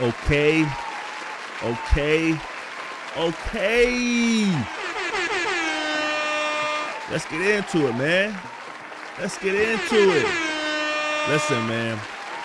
Okay. Let's get into it, man. Let's get into it. Listen, man.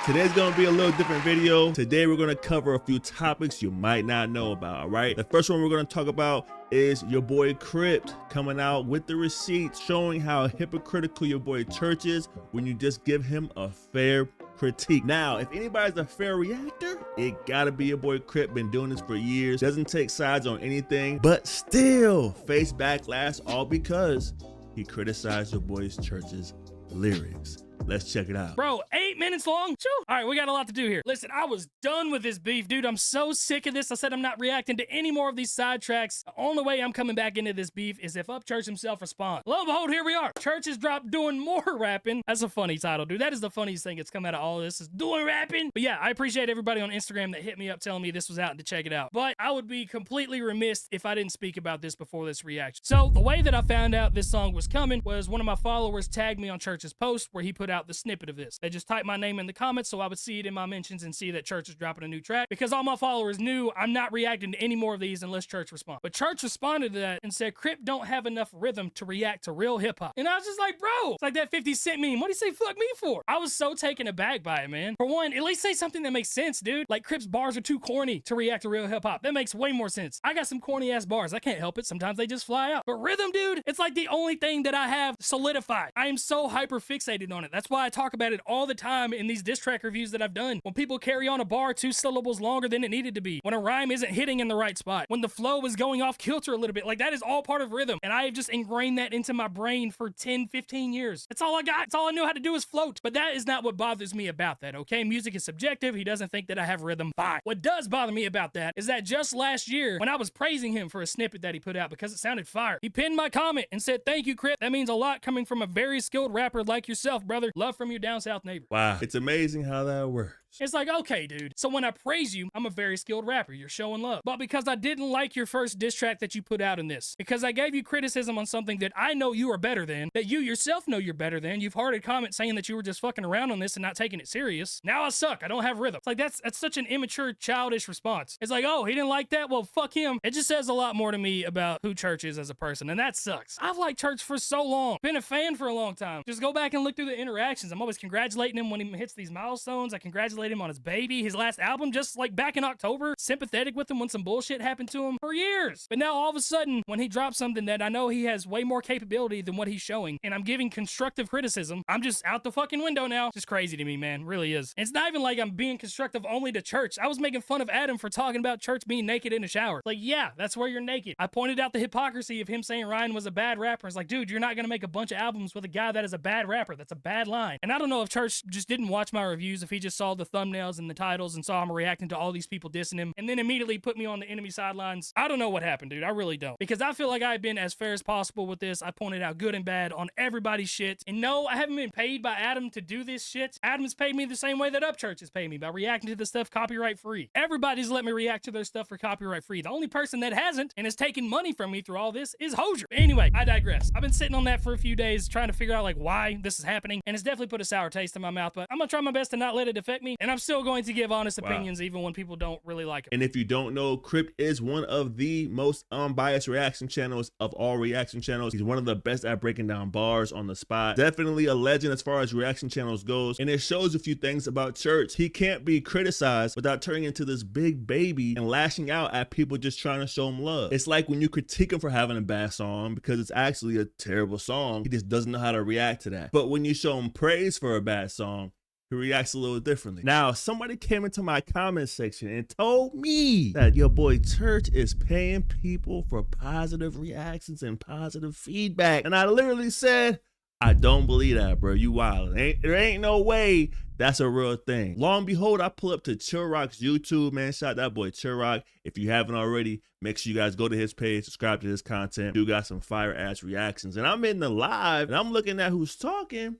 Today's gonna be a little different video. Today we're gonna cover a few topics you might not know about, all right? The first one we're gonna talk about is your boy Crypt coming out with the receipts showing how hypocritical your boy Church is when you just give him a fair critique. Now, if anybody's a fair reactor, it gotta be your boy Crypt. Been doing this for years, doesn't take sides on anything, but still face backlash, all because he criticized your boy's Church's lyrics. Let's check it out. Bro, 8 minutes long? Choo. All right, we got a lot to do here. Listen, I was done with this beef, dude. I'm so sick of this. I said I'm not reacting to any more of these sidetracks. The only way I'm coming back into this beef is if Upchurch himself responds. Lo and behold, here we are. Church has dropped doing more rapping. That's a funny title, dude. That is the funniest thing that's come out of all of this, is doing rapping. But yeah, I appreciate everybody on Instagram that hit me up telling me this was out and to check it out. But I would be completely remiss if I didn't speak about this before this reaction. So the way that I found out this song was coming was one of my followers tagged me on Church's post where he put out the snippet of this. They just typed my name in the comments so I would see it in my mentions and see that Church is dropping a new track, because all my followers knew I'm not reacting to any more of these unless Church responds. But Church responded to that and said, Crypt don't have enough rhythm to react to real hip-hop. And I was just like, bro, it's like that 50 Cent meme. What do you say fuck me for? I was so taken aback by it, man. For one, at least say something that makes sense, dude. Like, Crypt's bars are too corny to react to real hip-hop. That makes way more sense. I got some corny-ass bars. I can't help it. Sometimes they just fly out. But rhythm, dude, it's like the only thing that I have solidified. I am so hyper-fixated on it. That's why I talk about it all the time in these diss track reviews that I've done. When people carry on a bar 2 syllables longer than it needed to be, when a rhyme isn't hitting in the right spot, when the flow is going off kilter a little bit, like, that is all part of rhythm. And I have just ingrained that into my brain for 10, 15 years. That's all I got. That's all I knew how to do is float. But that is not what bothers me about that, okay? Music is subjective. He doesn't think that I have rhythm. Fine. What does bother me about that is that just last year, when I was praising him for a snippet that he put out because it sounded fire, he pinned my comment and said, thank you, Crypt. That means a lot coming from a very skilled rapper like yourself, brother. Love from your down south neighbor. Wow, it's amazing how that works. It's like, okay, dude. So when I praise you, I'm a very skilled rapper. You're showing love. But because I didn't like your first diss track that you put out in this, because I gave you criticism on something that I know you are better than, that you yourself know you're better than, you've heard a comment saying that you were just fucking around on this and not taking it serious. Now I suck. I don't have rhythm. It's like, that's such an immature, childish response. It's like, oh, he didn't like that? Well, fuck him. It just says a lot more to me about who Church is as a person, and that sucks. I've liked Church for so long. Been a fan for a long time. Just go back and look through the interactions. I'm always congratulating him when he hits these milestones. I congratulate him on his baby, his last album, just like back in October, sympathetic with him when some bullshit happened to him for years. But now all of a sudden, when he drops something that I know he has way more capability than what he's showing, and I'm giving constructive criticism, I'm just out the fucking window now. It's just crazy to me, man. Really is. And it's not even like I'm being constructive only to Church. I was making fun of Adam for talking about Church being naked in the shower. Like, yeah, that's where you're naked. I pointed out the hypocrisy of him saying Ryan was a bad rapper. It's like, dude, you're not gonna make a bunch of albums with a guy that is a bad rapper. That's a bad line. And I don't know if Church just didn't watch my reviews, if he just saw the thumbnails and the titles and saw him reacting to all these people dissing him and then immediately put me on the enemy sidelines. I don't know what happened, dude. I really don't. Because I feel like I've been as fair as possible with this. I pointed out good and bad on everybody's shit. And no, I haven't been paid by Adam to do this shit. Adam's paid me the same way that Upchurch has paid me, by reacting to the stuff copyright free. Everybody's let me react to their stuff for copyright free. The only person that hasn't and has taken money from me through all this is Hozier. Anyway, I digress. I've been sitting on that for a few days trying to figure out like why this is happening, and it's definitely put a sour taste in my mouth, but I'm gonna try my best to not let it affect me, and I'm still going to give honest opinions even when people don't really like it. And if you don't know, Crypt is one of the most unbiased reaction channels of all reaction channels. He's one of the best at breaking down bars on the spot. Definitely a legend as far as reaction channels goes. And it shows a few things about Church. He can't be criticized without turning into this big baby and lashing out at people just trying to show him love. It's like when you critique him for having a bad song because it's actually a terrible song, he just doesn't know how to react to that. But when you show him praise for a bad song, he reacts a little differently. Now, somebody came into my comment section and told me that your boy Church is paying people for positive reactions and positive feedback. And I literally said, I don't believe that, bro. You wild. There ain't no way that's a real thing. Lo and behold, I pull up to Chill Rock's YouTube, man. Shout out that boy Chill Rock. If you haven't already, make sure you guys go to his page, subscribe to his content. Dude got some fire ass reactions. And I'm in the live and I'm looking at who's talking.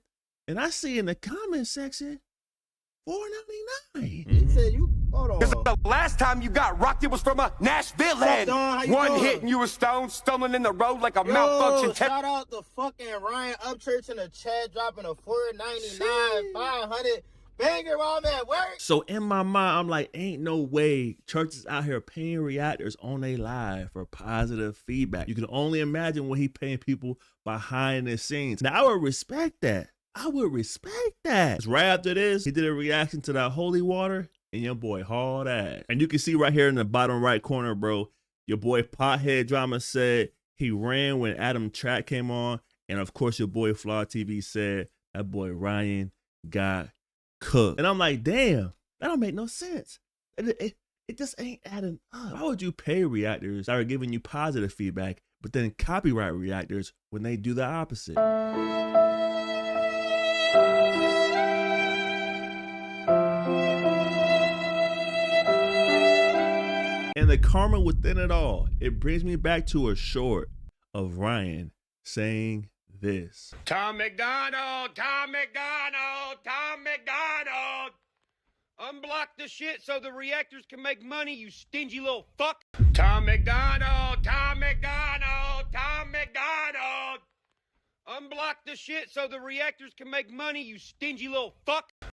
And I see in the comment section, $4.99. He said you, hold on. The last time you got rocked, it was from a Nashville end. One hit and you were stoned, stumbling in the road like a malfunctioned. Shout out to fucking Ryan Upchurch in the chat dropping a $4.99, 500 banger while I'm at work. So in my mind, I'm like, ain't no way churches out here paying reactors on a live for positive feedback. You can only imagine what he paying people behind the scenes. Now, I would respect that. I would respect that. Right after this, he did a reaction to that holy water, and your boy hauled ass. And you can see right here in the bottom right corner, bro, your boy Pothead Drama said he ran when Adam Track came on. And of course, your boy Flaw TV said that boy Ryan got cooked. And I'm like, damn, that don't make no sense. It just ain't adding up. Why would you pay reactors that are giving you positive feedback, but then copyright reactors when they do the opposite? And the karma within it all, it brings me back to a short of Ryan saying this. Tom McDonald, Tom McDonald, Tom McDonald. Unblock the shit so the reactors can make money, you stingy little fuck. Tom McDonald, Tom McDonald, Tom McDonald. Unblock the shit so the reactors can make money, you stingy little fuck.